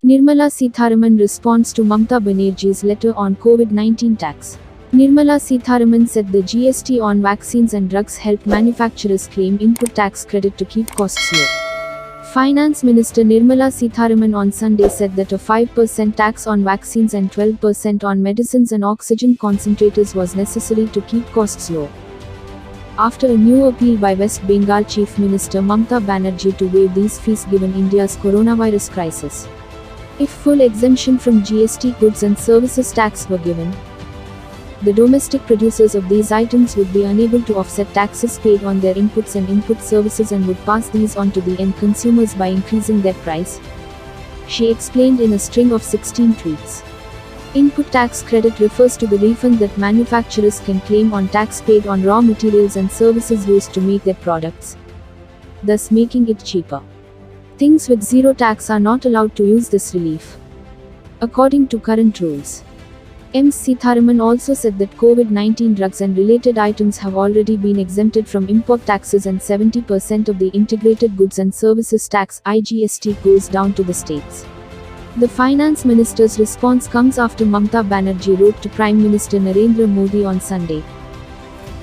Nirmala Sitharaman responds to Mamata Banerjee's letter on COVID-19 tax. Nirmala Sitharaman said the GST on vaccines and drugs helped manufacturers claim input tax credit to keep costs low. Finance Minister Nirmala Sitharaman on Sunday said that a 5% tax on vaccines and 12% on medicines and oxygen concentrators was necessary to keep costs low. After a new appeal by West Bengal Chief Minister Mamata Banerjee to waive these fees given India's coronavirus crisis. If full exemption from GST goods and services tax were given, the domestic producers of these items would be unable to offset taxes paid on their inputs and input services and would pass these on to the end consumers by increasing their price, she explained in a string of 16 tweets. Input tax credit refers to the refund that manufacturers can claim on tax paid on raw materials and services used to make their products, thus making it cheaper. Things with zero tax are not allowed to use this relief, according to current rules. Ms. Sitharaman also said that COVID-19 drugs and related items have already been exempted from import taxes and 70% of the Integrated Goods and Services Tax (IGST) goes down to the states. The Finance Minister's response comes after Mamata Banerjee wrote to Prime Minister Narendra Modi on Sunday,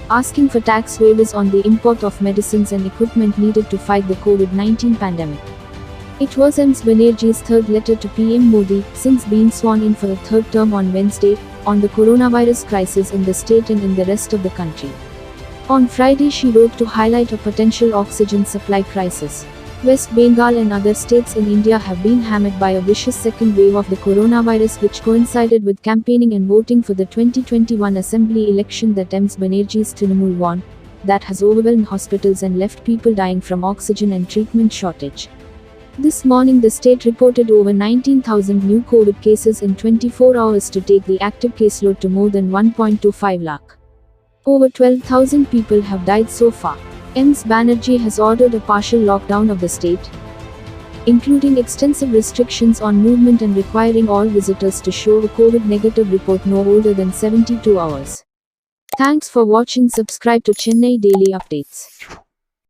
asking for tax waivers on the import of medicines and equipment needed to fight the COVID-19 pandemic. It was Ms. Banerjee's third letter to PM Modi, since being sworn in for a third term on Wednesday, on the coronavirus crisis in the state and in the rest of the country. On Friday she wrote to highlight a potential oxygen supply crisis. West Bengal and other states in India have been hammered by a vicious second wave of the coronavirus which coincided with campaigning and voting for the 2021 Assembly election that Ms. Banerjee's Trinamool won, that has overwhelmed hospitals and left people dying from oxygen and treatment shortage. This morning the state reported over 19,000 new COVID cases in 24 hours to take the active caseload to more than 1.25 lakh. Over 12,000 people have died so far. Ms. Banerjee has ordered a partial lockdown of the state, including extensive restrictions on movement and requiring all visitors to show a COVID negative report no older than 72 hours. Thanks for watching. Subscribe to Chennai Daily Updates.